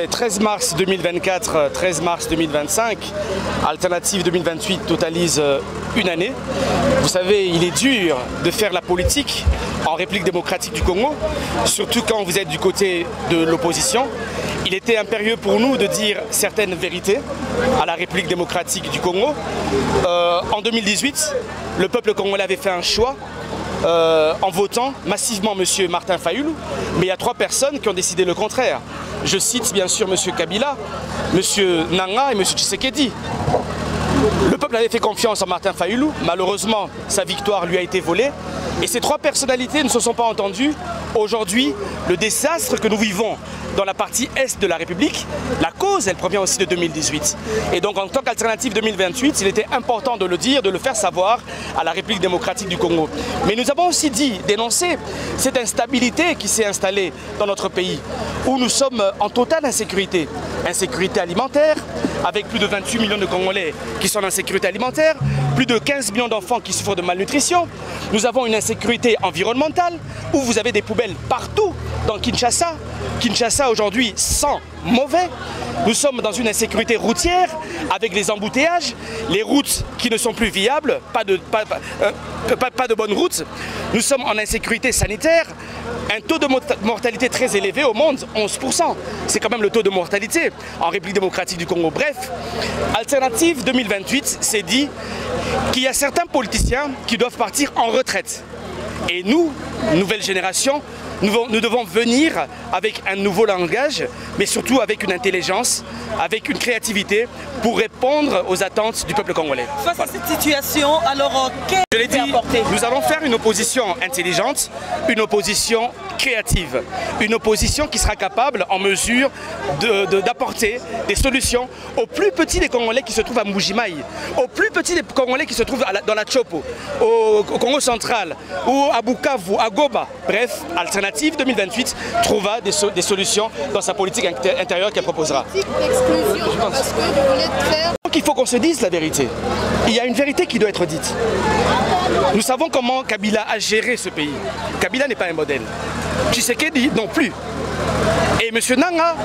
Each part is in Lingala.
13 mars 2024, 13 mars 2025, Alternative 2028 totalise une année. Vous savez, il est dur de faire la politique en République démocratique du Congo, surtout quand vous êtes du côté de l'opposition. Il était impérieux pour nous de dire certaines vérités à la République démocratique du Congo. En 2018, le peuple congolais avait fait un choix en votant massivement M. Martin Fayulu, mais il y a 3 personnes qui ont décidé le contraire. Je cite bien sûr M. Kabila, M. Nanga et M. Tshisekedi. Le peuple avait fait confiance en Martin Fayulu, malheureusement sa victoire lui a été volée et ces 3 personnalités ne se sont pas entendues. Aujourd'hui, le désastre que nous vivons dans la partie est de la République, la cause elle provient aussi de 2018. Et donc en tant qu'Alternative 2028, il était important de le dire, de le faire savoir à la République démocratique du Congo. Mais nous avons aussi dit, dénoncer cette instabilité qui s'est installée dans notre pays, où nous sommes en totale insécurité. Insécurité alimentaire, avec plus de 28 millions de Congolais qui sont en insécurité alimentaire, plus de 15 millions d'enfants qui souffrent de malnutrition. Nous avons une insécurité environnementale, où vous avez des poubelles partout dans Kinshasa. Kinshasa aujourd'hui sent mauvais. Nous sommes dans une insécurité routière avec les embouteillages, les routes qui ne sont plus viables, pas de bonnes routes. Nous sommes en insécurité sanitaire, un taux de mortalité très élevé au monde, 11%. C'est quand même le taux de mortalité en République démocratique du Congo. Bref, Alternative 2028 s'est dit qu'il y a certains politiciens qui doivent partir en retraite. Et nous, nouvelle génération, nous devons venir avec un nouveau langage, mais surtout avec une intelligence, avec une créativité pour répondre aux attentes du peuple congolais. Face à cette situation, alors je l'ai dit, nous allons faire une opposition intelligente, une opposition créative, une opposition qui sera capable, en mesure d'apporter des solutions aux plus petits des Congolais qui se trouvent à Mbujimaï, aux plus petits des Congolais qui se trouvent dans la Chopo, au Congo central, ou à Bukavu, à Goba. Bref, Alternative 2028 trouvera des solutions dans sa politique intérieure qu'elle proposera. Donc il faut qu'on se dise la vérité. Il y a une vérité qui doit être dite. Nous savons comment Kabila a géré ce pays. Kabila n'est pas un modèle. Tshisekedi non plus. Et M. Nanga,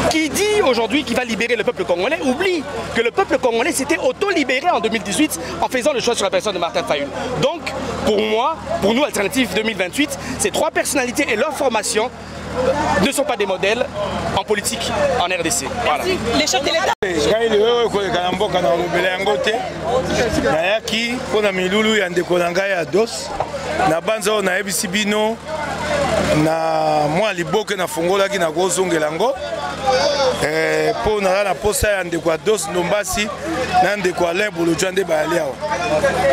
qui dit aujourd'hui qu'il va libérer le peuple congolais, oublie que le peuple congolais s'était auto-libéré en 2018 en faisant le choix sur la personne de Martin Fayulu. Donc, pour nous, Alternative 2028, ces 3 personnalités et leur formation ne sont pas des modèles en politique en RDC. Voilà. Les chefs de l'État. na mwa liboke na fongolaki na kozongela ngo po na posa ya ndeko Dos Ndombasi na ndeko Alain Bolojwa nde bayali awa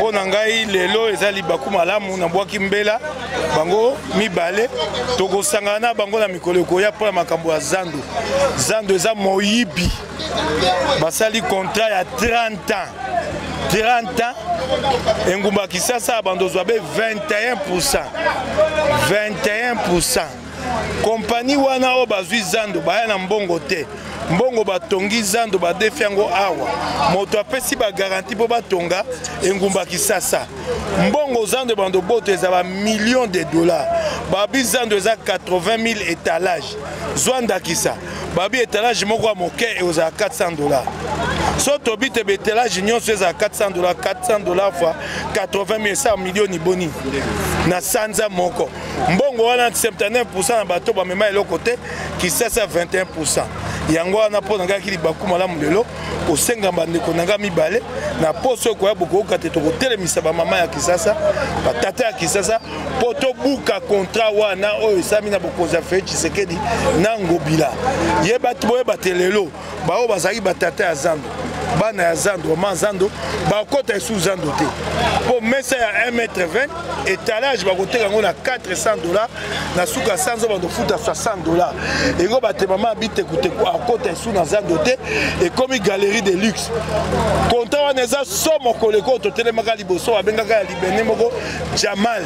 po na ngai lelo ezali baku malamu na bwaki mbela bango mibale tokosangana na bango na mikolo koya po na makambo ya zando zando eza moyibi basali contrat ya 30 ans 30 ans, Engumba Kisasa abandozwa be 21%. 21%. Compagnie wana o bazwi zando baya na mbongo te. Mbongo batongi zando ba defi yango awa. Moto apesi ba garantie po batonga Engumba Kisasa. Mbongo zando bando boto eza ba millions de dollars. Babi zando eza 80 000 étalages. Zwanda Kisa. Babi étalage moko moke e oza 400 $. So tobi te betelage nyonso eza 400 $, 400 $ fois 80 000 100 millions ni boni na sanza moko. Mbongo wana 79% na bato ba mema eloko te Kisasa 21%. Yango wana po nanga ki libaku malamu lelo osenga bandeko nanga mibale na poso ko ya boko kate to kotelemisa ba mama ya Kisasa ba tata ya Kisasa poto buka contrat wana oyo sami na bokoza fe Tshisekedi na Ngobila yeba tiboye batelelo bao bazaki batata ya zando bana ya zando manzando bakota sous zando te po mesa ya 1,20 m étalage bakoteka ngo na 400 $, na suka sanzo bando futa 60 $. Ego bate mama bite kuteko akota sous na zando te et comme galerie de luxe konta wana eza somo koleko to telemaka liboso abengaka ya libene moko Jamal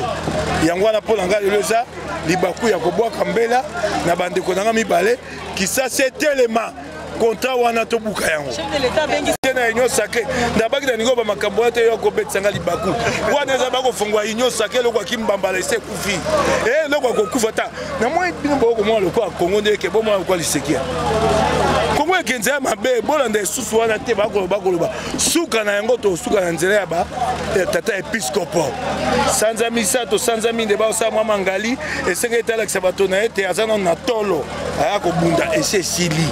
yango wana po nanga lelo eza libaku ya kobwaka mbela na bandeko nanga mibale Kisasa telema contrat wana to buka yango chef de l'État bengi na union sacrée ndabaki na ningo ba makambo te yo ko betsanga libaku wana za bako fongwa union sacrée lokwa kimbambala ese kufi lokwa ko kufa ta na moi bino boko mo lokwa Kongo ndeke bo mo lokwa lisekia que nzela mabe bolanda esusu wana te bakoloba suka na yango to suka na nzela ya ba tata episcopo sanza misato sanza minde baosala mwa mangali esenge etalakisa bato na ye te aza nano na tolo aya kobunda esi esili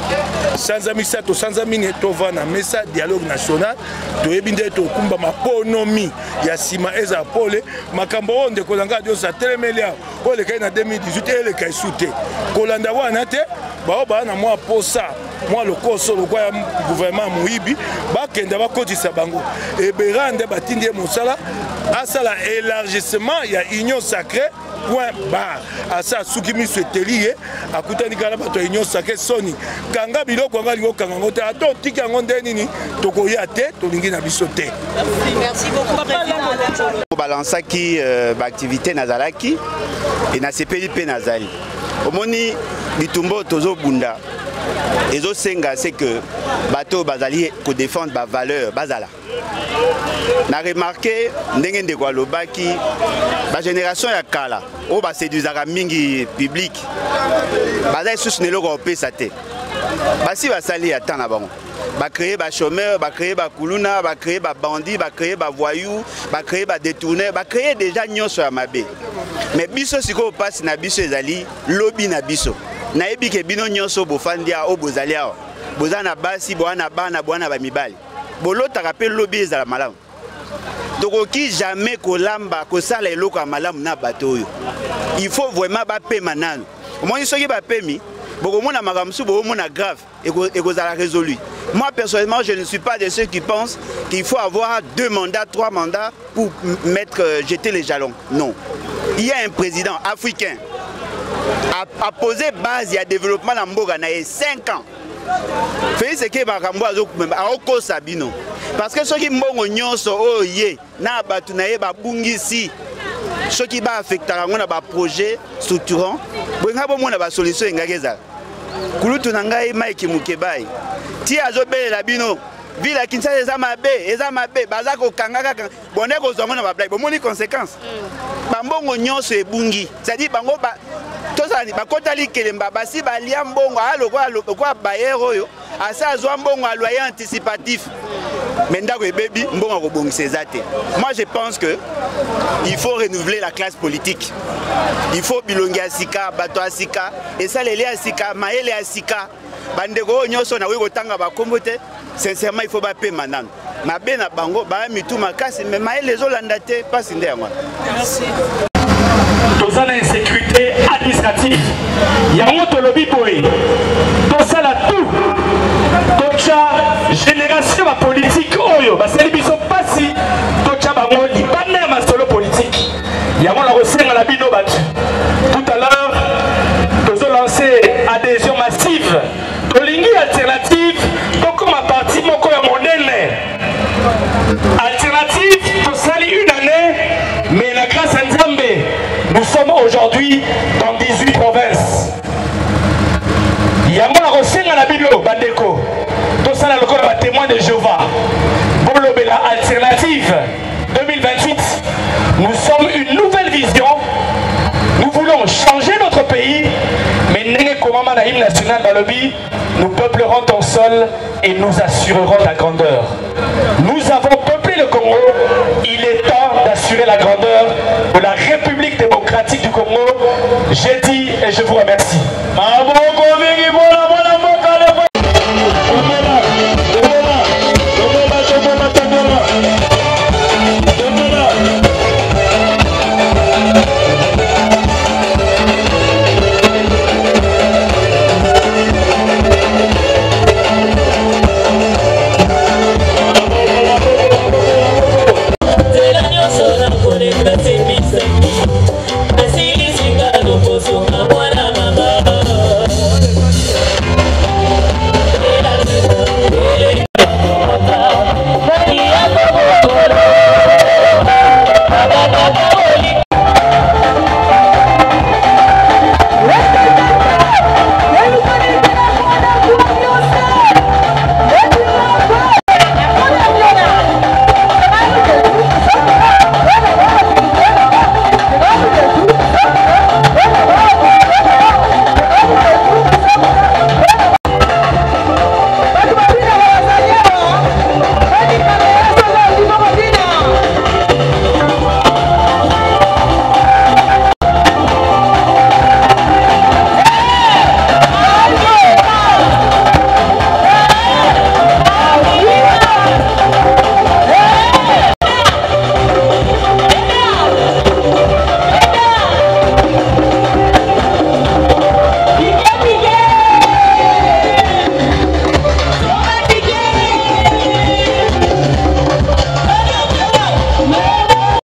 sanza misato sanza mine tova na mesa dialogue national toyebi nde tokumba maponomi ya nsima eza pole makambo oyo ndeko na ngai adioso atelemeli awa oyo elekai na 2018 eleka esu te kolanda wana te bao baa na mwa posa mwa lokoso lokwa ya gouvernement moyibi bakenda bakotisa bango ebera nde batindi ye mosala asala élargissement ya union sacrée point bar asa suki miso eteli ye akutani kala bato ya union sacrée soni kanga biloko anga lingo kanga ngo te ata otiki yango nde nini tokoya te tolingi na biso te. Merci beaucoup président. Balansaki baactivité nazalaki et na sepeli pe nazali omoni bitumbo tozo bunda ezo senga c'est que bateau bazali ko défendre ba valeur bazala na remarqué ndenge ndeko alobaki ba génération ya kala o ba séduisaka mingi public bazali susu neloko opesa te basi basali ata na bango ba créer ba chômeur ba créer ba kuluna ba créer ba bandit ba créer ba voyou ba créer ba détourneur ba créer déjà nyonso ya mabe mais biso siko passe na biso ezali lobby na biso na yebi ke bino nyonso bofandia o bozali awa bozana basi bwana bana bwana ba mibali bolotaka pe lobby ezala malamu tokoki jamais kolamba kosala eloko ya malamu na bato oyo il faut vraiment bapema nano omoni soki bapemi bokomona makambo su bokomona grave ekozala résolu. Moi personnellement je ne suis pas de ceux qui pensent qu'il faut avoir 2 mandats 3 mandats pour jeter les jalons. Non, il y a un président africain a posé base à développement dans mboka na 5 ans. Félix Sekei makambo azoko sabino parce que soki mbongo nyonso oye na batu na ye babungisi soki ba affectera ngona ba projet structurant bonga bomona ba solution engageza kulutu na ngai Mike Mukebai ti azobelela bino ville Kinshasa eza mabe baza ko kangaka bonne ko zongona ba blague bomoni conséquence bambongo nyonso ebungi c'est-à-dire bango ba tosani bakotali kelemba basi balia mbongo alokwa bayero oyo asa azwa mbongo a loyer anticipatif mais ndako ebebi mbongo ko bongisa ezate. Moi je pense que il faut renouveler la classe politique, il faut bilongi asika bato asika et ça lele asika maele asika bandeko nyonso na wiko tanga ba kombote sincèrement il faut ba pe manano mabe na bango ba mitu makasi mais maele ezolanda te pasi nde yango. Merci. Dans l'insécurité administrative, il y a un lobby boy. Dans ça là tout, toute génération politique, oyo, bah c'est les pas si, toute la banque, pas ma solo politique. Il y a un recette à la bino battu. Tout à l'heure, nous avons lancé adhésion massive. De ligne alternative, donc comme à partir mon corps modèle. Alternative, pour salir une année, mais la grâce à Nzambe, nous sommes aujourd'hui dans 18 provinces. Il y a un recette à la Bible, Bandeko. Tout ça, le corps témoin de Jéhovah. Bolobela alternative 2028. Nous sommes une nouvelle vision. Nous voulons changer notre pays. Mais comment l'hymne national dans le pays, nous peuplerons ton sol et nous assurerons ta grandeur. Nous avons peuplé le Congo. Il est temps d'assurer la grandeur de la République démocratique du Congo. J'ai dit et je vous remercie.